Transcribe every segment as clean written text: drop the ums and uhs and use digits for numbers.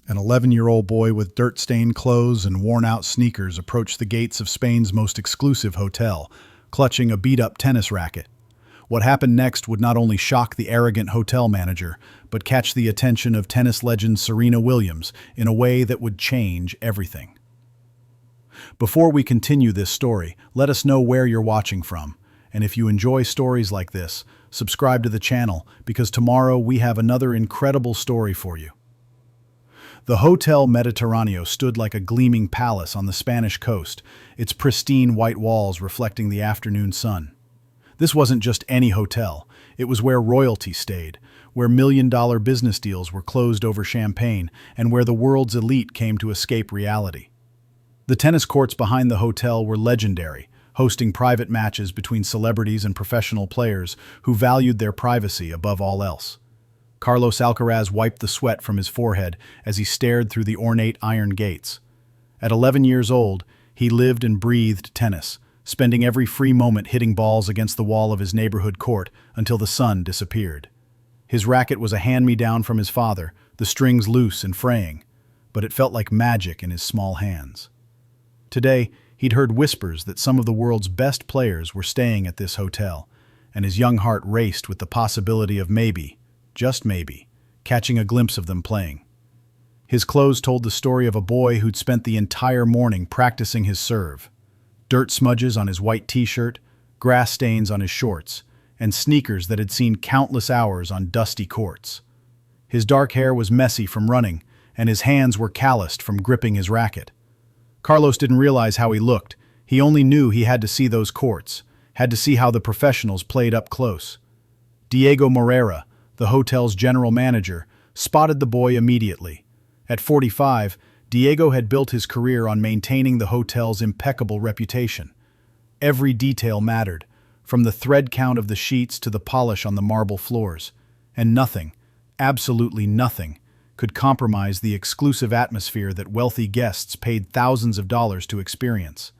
An 11-year-old boy with dirt-stained clothes and worn-out sneakers approached the gates of Spain's most exclusive hotel, clutching a beat-up tennis racket. What happened next would not only shock the arrogant hotel manager, but catch the attention of tennis legend Serena Williams in a way that would change everything. Before we continue this story, let us know where you're watching from. And if you enjoy stories like this, subscribe to the channel, because tomorrow we have another incredible story for you. The Hotel Mediterraneo stood like a gleaming palace on the Spanish coast, its pristine white walls reflecting the afternoon sun. This wasn't just any hotel. It was where royalty stayed, where million-dollar business deals were closed over champagne, and where the world's elite came to escape reality. The tennis courts behind the hotel were legendary, hosting private matches between celebrities and professional players who valued their privacy above all else. Carlos Alcaraz wiped the sweat from his forehead as he stared through the ornate iron gates. At 11 years old, he lived and breathed tennis, spending every free moment hitting balls against the wall of his neighborhood court until the sun disappeared. His racket was a hand-me-down from his father, the strings loose and fraying, but it felt like magic in his small hands. Today, he'd heard whispers that some of the world's best players were staying at this hotel, and his young heart raced with the possibility of maybe, just maybe, catching a glimpse of them playing. His clothes told the story of a boy who'd spent the entire morning practicing his serve. Dirt smudges on his white t-shirt, grass stains on his shorts, and sneakers that had seen countless hours on dusty courts. His dark hair was messy from running, and his hands were calloused from gripping his racket. Carlos didn't realize how he looked. He only knew he had to see those courts, had to see how the professionals played up close. Diego Morera, the hotel's general manager, spotted the boy immediately. At 45, Diego had built his career on maintaining the hotel's impeccable reputation. Every detail mattered, from the thread count of the sheets to the polish on the marble floors, and nothing, absolutely nothing, could compromise the exclusive atmosphere that wealthy guests paid thousands of dollars to experience.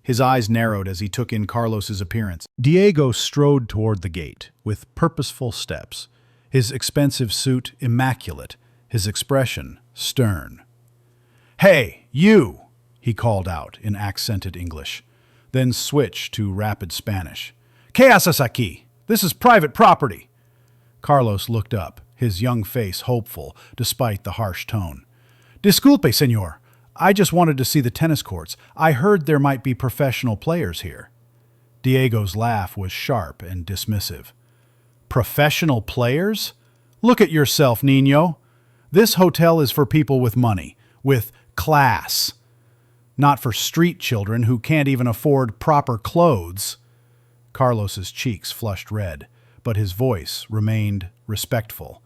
His eyes narrowed as he took in Carlos's appearance. Diego strode toward the gate with purposeful steps, his expensive suit immaculate, his expression stern. "Hey, you!" he called out in accented English, then switched to rapid Spanish. "¿Qué haces aquí? This is private property." Carlos looked up, his young face hopeful despite the harsh tone. "Disculpe, señor. I just wanted to see the tennis courts. I heard there might be professional players here." Diego's laugh was sharp and dismissive. "Professional players? Look at yourself, Niño. This hotel is for people with money, with class. Not for street children who can't even afford proper clothes." Carlos's cheeks flushed red, but his voice remained respectful.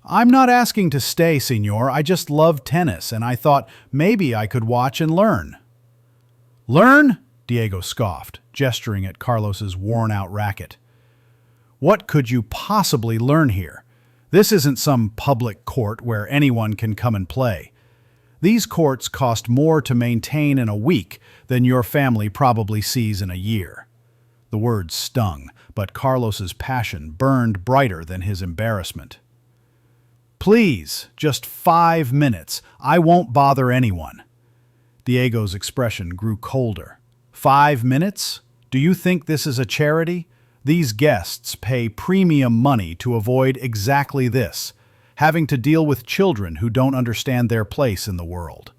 "I'm not asking to stay, senor. I just love tennis, and I thought maybe I could watch and learn." "Learn?" Diego scoffed, gesturing at Carlos's worn-out racket. "What could you possibly learn here? This isn't some public court where anyone can come and play. These courts cost more to maintain in a week than your family probably sees in a year." The words stung, but Carlos's passion burned brighter than his embarrassment. "Please, just 5 minutes. I won't bother anyone." Diego's expression grew colder. 5 minutes? Do you think this is a charity? These guests pay premium money to avoid exactly this, having to deal with children who don't understand their place in the world.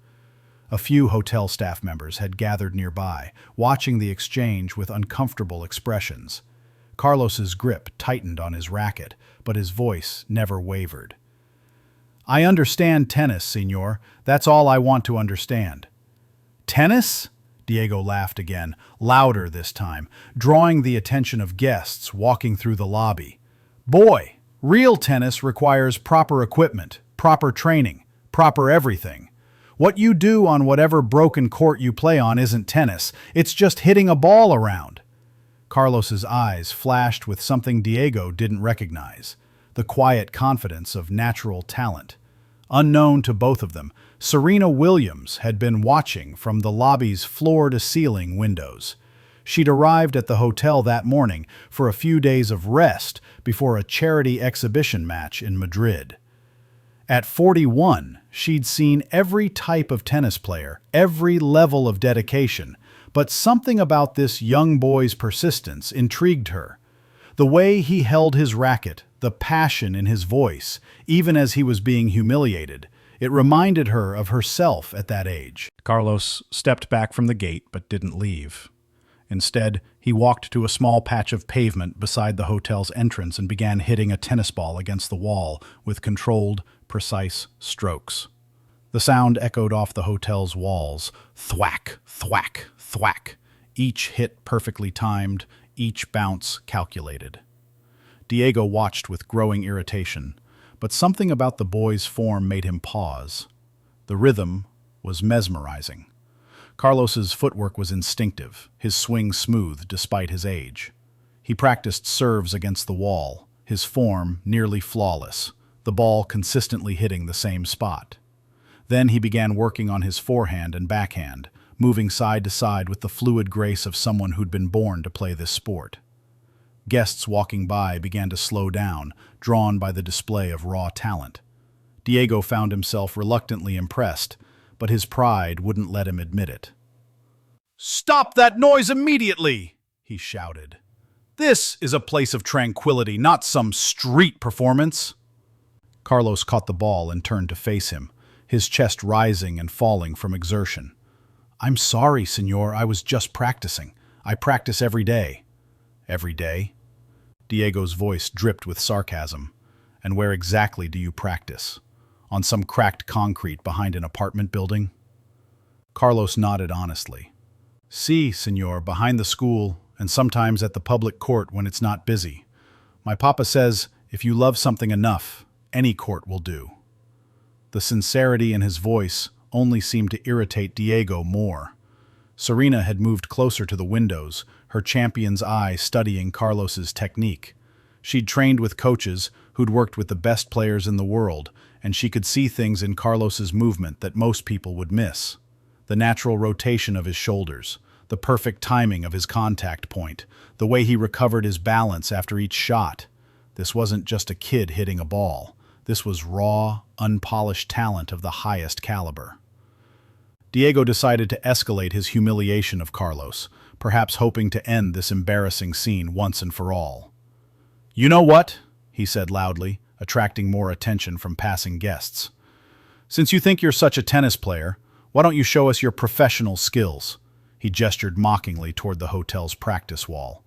A few hotel staff members had gathered nearby, watching the exchange with uncomfortable expressions. Carlos's grip tightened on his racket, but his voice never wavered. "I understand tennis, senor. That's all I want to understand." "Tennis?" Diego laughed again, louder this time, drawing the attention of guests walking through the lobby. "Boy, real tennis requires proper equipment, proper training, proper everything. What you do on whatever broken court you play on isn't tennis. It's just hitting a ball around." Carlos's eyes flashed with something Diego didn't recognize, the quiet confidence of natural talent. Unknown to both of them, Serena Williams had been watching from the lobby's floor-to-ceiling windows. She'd arrived at the hotel that morning for a few days of rest before a charity exhibition match in Madrid. At 41, She'd seen every type of tennis player, every level of dedication, but something about this young boy's persistence intrigued her. The way he held his racket, the passion in his voice, even as he was being humiliated, it reminded her of herself at that age. Carlos stepped back from the gate but didn't leave. Instead, he walked to a small patch of pavement beside the hotel's entrance and began hitting a tennis ball against the wall with controlled, precise strokes. The sound echoed off the hotel's walls, thwack, thwack, thwack, each hit perfectly timed, each bounce calculated. Diego watched with growing irritation, but something about the boy's form made him pause. The rhythm was mesmerizing. Carlos's footwork was instinctive, his swing smooth despite his age. He practiced serves against the wall, his form nearly flawless, the ball consistently hitting the same spot. Then he began working on his forehand and backhand, moving side to side with the fluid grace of someone who'd been born to play this sport. Guests walking by began to slow down, drawn by the display of raw talent. Diego found himself reluctantly impressed, but his pride wouldn't let him admit it. "Stop that noise immediately!" he shouted. "This is a place of tranquility, not some street performance." Carlos caught the ball and turned to face him, his chest rising and falling from exertion. "I'm sorry, senor, I was just practicing. I practice every day." "Every day?" Diego's voice dripped with sarcasm. "And where exactly do you practice? On some cracked concrete behind an apartment building?" Carlos nodded honestly. "Si, senor, behind the school, and sometimes at the public court when it's not busy. My papa says, if you love something enough, any court will do." The sincerity in his voice only seemed to irritate Diego more. Serena had moved closer to the windows, her champion's eye studying Carlos's technique. She'd trained with coaches who'd worked with the best players in the world, and she could see things in Carlos's movement that most people would miss. The natural rotation of his shoulders, the perfect timing of his contact point, the way he recovered his balance after each shot. This wasn't just a kid hitting a ball. This was raw, unpolished talent of the highest caliber. Diego decided to escalate his humiliation of Carlos, perhaps hoping to end this embarrassing scene once and for all. "You know what?" he said loudly, attracting more attention from passing guests. "Since you think you're such a tennis player, why don't you show us your professional skills?" He gestured mockingly toward the hotel's practice wall.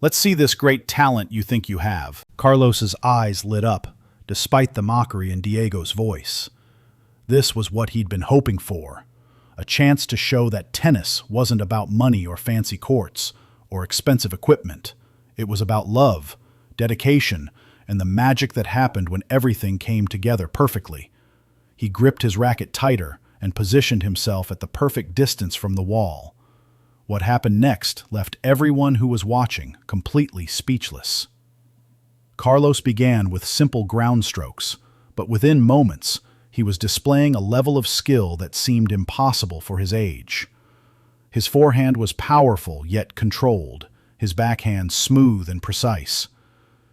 "Let's see this great talent you think you have." Carlos's eyes lit up, despite the mockery in Diego's voice. This was what he'd been hoping for. A chance to show that tennis wasn't about money or fancy courts or expensive equipment. It was about love, dedication, and the magic that happened when everything came together perfectly. He gripped his racket tighter and positioned himself at the perfect distance from the wall. What happened next left everyone who was watching completely speechless. Carlos began with simple ground strokes, but within moments, he was displaying a level of skill that seemed impossible for his age. His forehand was powerful yet controlled, his backhand smooth and precise.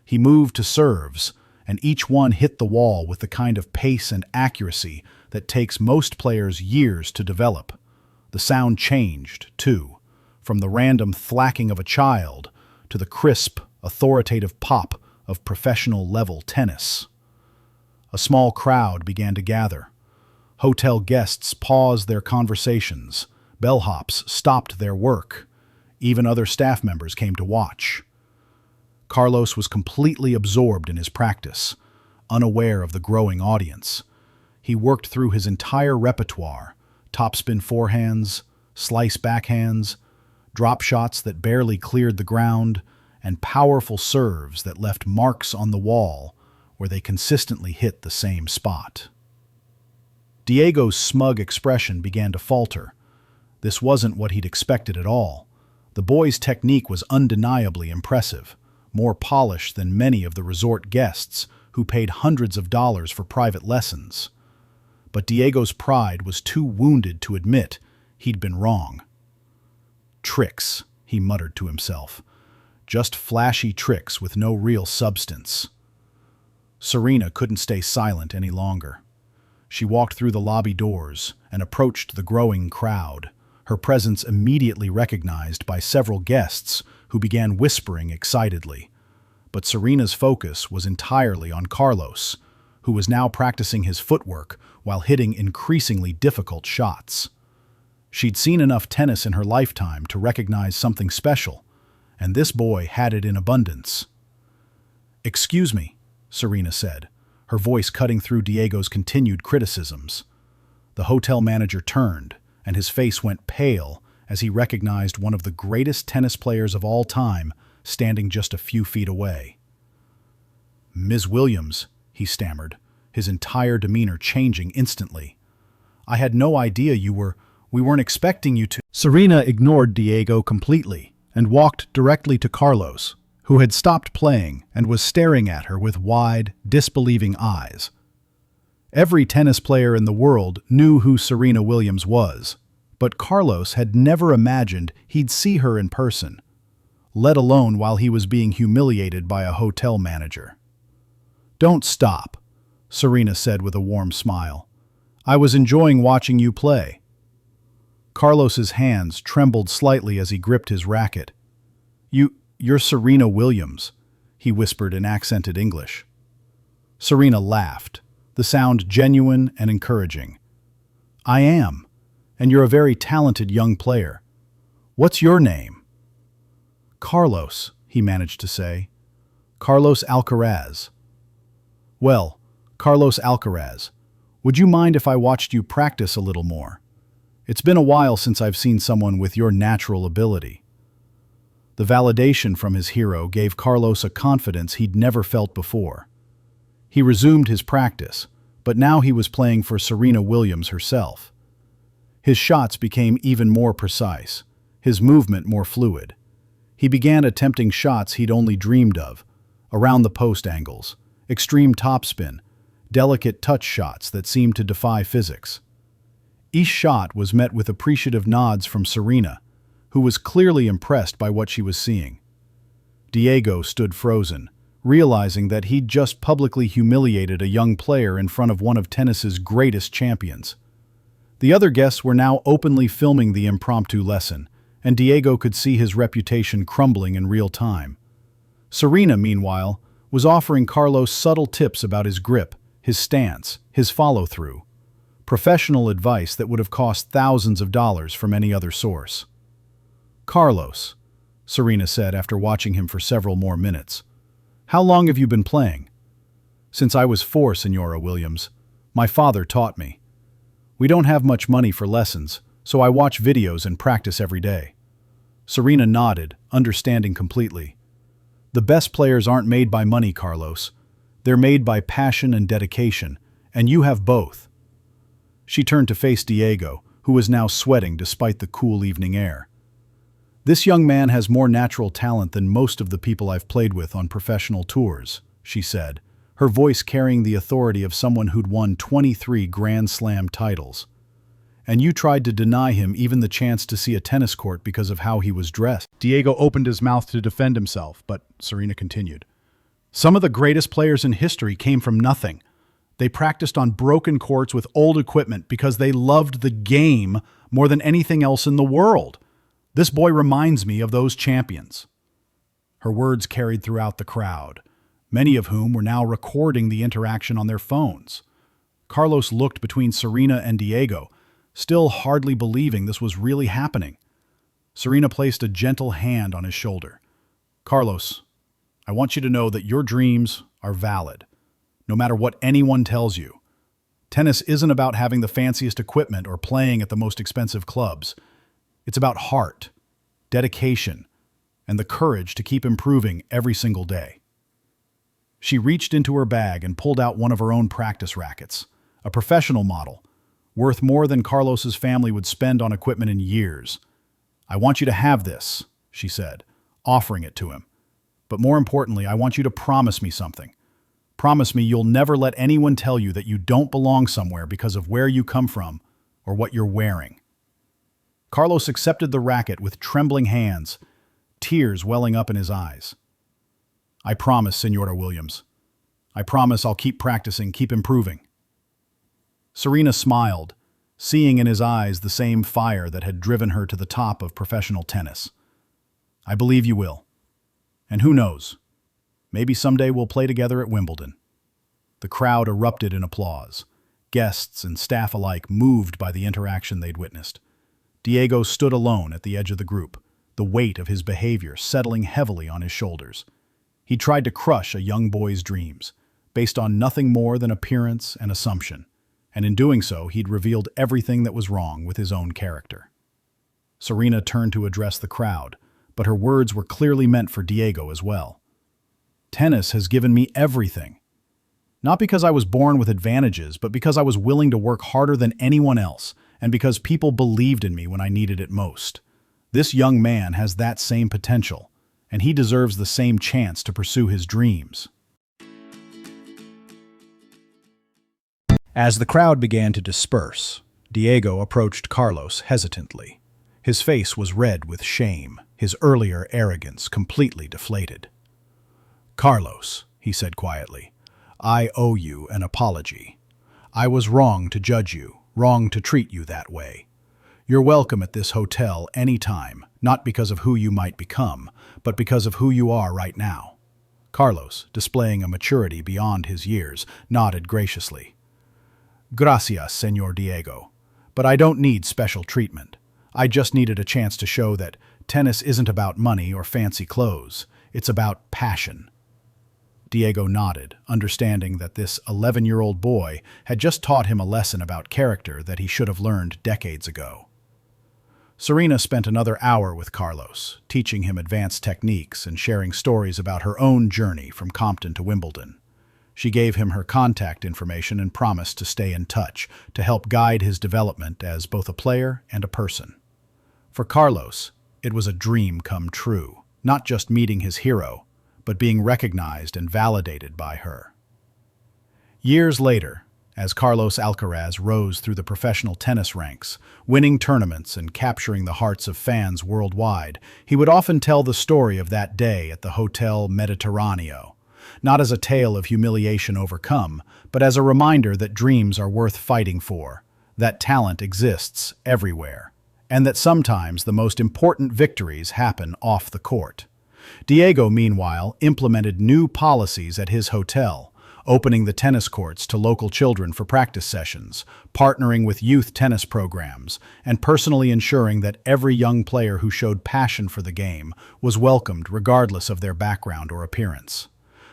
He moved to serves, and each one hit the wall with the kind of pace and accuracy that takes most players years to develop. The sound changed, too, from the random thwacking of a child to the crisp, authoritative pop of professional-level tennis. A small crowd began to gather. Hotel guests paused their conversations. Bellhops stopped their work. Even other staff members came to watch. Carlos was completely absorbed in his practice, unaware of the growing audience. He worked through his entire repertoire, topspin forehands, slice backhands, drop shots that barely cleared the ground, and powerful serves that left marks on the wall where they consistently hit the same spot. Diego's smug expression began to falter. This wasn't what he'd expected at all. The boy's technique was undeniably impressive, more polished than many of the resort guests who paid hundreds of dollars for private lessons. But Diego's pride was too wounded to admit he'd been wrong. "Tricks," he muttered to himself. "Just flashy tricks with no real substance." Serena couldn't stay silent any longer. She walked through the lobby doors and approached the growing crowd, her presence immediately recognized by several guests who began whispering excitedly. But Serena's focus was entirely on Carlos, who was now practicing his footwork while hitting increasingly difficult shots. She'd seen enough tennis in her lifetime to recognize something special, and this boy had it in abundance. "Excuse me," Serena said, her voice cutting through Diego's continued criticisms. The hotel manager turned, and his face went pale as he recognized one of the greatest tennis players of all time standing just a few feet away. "Ms. Williams," he stammered, his entire demeanor changing instantly. "I had no idea we weren't expecting you to—" Serena ignored Diego completely and walked directly to Carlos, who had stopped playing and was staring at her with wide, disbelieving eyes. Every tennis player in the world knew who Serena Williams was, but Carlos had never imagined he'd see her in person, let alone while he was being humiliated by a hotel manager. "Don't stop," Serena said with a warm smile. "I was enjoying watching you play." Carlos's hands trembled slightly as he gripped his racket. You're Serena Williams," he whispered in accented English. Serena laughed, the sound genuine and encouraging. "I am, and you're a very talented young player. What's your name?" "Carlos," he managed to say. "Carlos Alcaraz." "Well, Carlos Alcaraz, would you mind if I watched you practice a little more? It's been a while since I've seen someone with your natural ability." The validation from his hero gave Carlos a confidence he'd never felt before. He resumed his practice, but now he was playing for Serena Williams herself. His shots became even more precise, his movement more fluid. He began attempting shots he'd only dreamed of, around the post angles, extreme topspin, delicate touch shots that seemed to defy physics. Each shot was met with appreciative nods from Serena, who was clearly impressed by what she was seeing. Diego stood frozen, realizing that he'd just publicly humiliated a young player in front of one of tennis's greatest champions. The other guests were now openly filming the impromptu lesson, and Diego could see his reputation crumbling in real time. Serena, meanwhile, was offering Carlos subtle tips about his grip, his stance, his follow-through. Professional advice that would have cost thousands of dollars from any other source. "Carlos," Serena said after watching him for several more minutes, "how long have you been playing?" "Since I was 4, Senora Williams. My father taught me. We don't have much money for lessons, so I watch videos and practice every day." Serena nodded, understanding completely. "The best players aren't made by money, Carlos. They're made by passion and dedication, and you have both." She turned to face Diego, who was now sweating despite the cool evening air. "This young man has more natural talent than most of the people I've played with on professional tours," she said, her voice carrying the authority of someone who'd won 23 Grand Slam titles. "And you tried to deny him even the chance to see a tennis court because of how he was dressed." Diego opened his mouth to defend himself, but Serena continued. "Some of the greatest players in history came from nothing. They practiced on broken courts with old equipment because they loved the game more than anything else in the world. This boy reminds me of those champions." Her words carried throughout the crowd, many of whom were now recording the interaction on their phones. Carlos looked between Serena and Diego, still hardly believing this was really happening. Serena placed a gentle hand on his shoulder. "Carlos, I want you to know that your dreams are valid, no matter what anyone tells you. Tennis isn't about having the fanciest equipment or playing at the most expensive clubs. It's about heart, dedication, and the courage to keep improving every single day." She reached into her bag and pulled out one of her own practice rackets, a professional model, worth more than Carlos's family would spend on equipment in years. "I want you to have this," she said, offering it to him. "But more importantly, I want you to promise me something. Promise me you'll never let anyone tell you that you don't belong somewhere because of where you come from or what you're wearing." Carlos accepted the racket with trembling hands, tears welling up in his eyes. "I promise, Senora Williams. I promise I'll keep practicing, keep improving." Serena smiled, seeing in his eyes the same fire that had driven her to the top of professional tennis. I believe you will. And who knows? Maybe someday we'll play together at Wimbledon. The crowd erupted in applause, guests and staff alike moved by the interaction they'd witnessed. Diego stood alone at the edge of the group, the weight of his behavior settling heavily on his shoulders. He tried to crush a young boy's dreams, based on nothing more than appearance and assumption, and in doing so he'd revealed everything that was wrong with his own character. Serena turned to address the crowd, but her words were clearly meant for Diego as well. Tennis has given me everything. Not because I was born with advantages, but because I was willing to work harder than anyone else, and because people believed in me when I needed it most. This young man has that same potential, and he deserves the same chance to pursue his dreams. As the crowd began to disperse, Diego approached Carlos hesitantly. His face was red with shame, his earlier arrogance completely deflated. "Carlos," he said quietly, "I owe you an apology. I was wrong to judge you, wrong to treat you that way. You're welcome at this hotel any time, not because of who you might become, but because of who you are right now." Carlos, displaying a maturity beyond his years, nodded graciously. "Gracias, Señor Diego. But I don't need special treatment. I just needed a chance to show that tennis isn't about money or fancy clothes. It's about passion." Diego nodded, understanding that this 11-year-old boy had just taught him a lesson about character that he should have learned decades ago. Serena spent another hour with Carlos, teaching him advanced techniques and sharing stories about her own journey from Compton to Wimbledon. She gave him her contact information and promised to stay in touch to help guide his development as both a player and a person. For Carlos, it was a dream come true, not just meeting his hero, but being recognized and validated by her. Years later, as Carlos Alcaraz rose through the professional tennis ranks, winning tournaments and capturing the hearts of fans worldwide, he would often tell the story of that day at the Hotel Mediterraneo, not as a tale of humiliation overcome, but as a reminder that dreams are worth fighting for, that talent exists everywhere, and that sometimes the most important victories happen off the court. Diego, meanwhile, implemented new policies at his hotel, opening the tennis courts to local children for practice sessions, partnering with youth tennis programs, and personally ensuring that every young player who showed passion for the game was welcomed regardless of their background or appearance.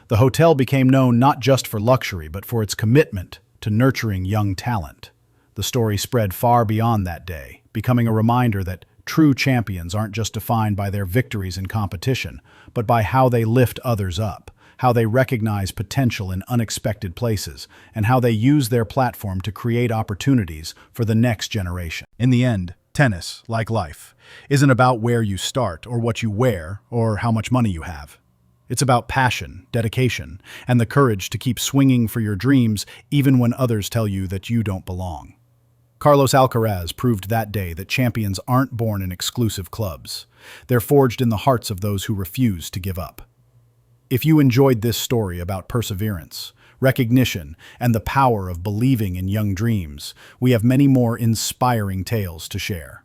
The hotel became known not just for luxury, but for its commitment to nurturing young talent. The story spread far beyond that day, becoming a reminder that true champions aren't just defined by their victories in competition, but by how they lift others up, how they recognize potential in unexpected places, and how they use their platform to create opportunities for the next generation. In the end, tennis, like life, isn't about where you start or what you wear or how much money you have. It's about passion, dedication, and the courage to keep swinging for your dreams even when others tell you that you don't belong. Carlos Alcaraz proved that day that champions aren't born in exclusive clubs. They're forged in the hearts of those who refuse to give up. If you enjoyed this story about perseverance, recognition, and the power of believing in young dreams, we have many more inspiring tales to share.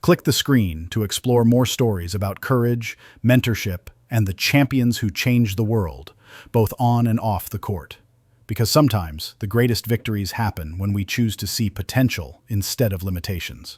Click the screen to explore more stories about courage, mentorship, and the champions who changed the world, both on and off the court. Because sometimes the greatest victories happen when we choose to see potential instead of limitations.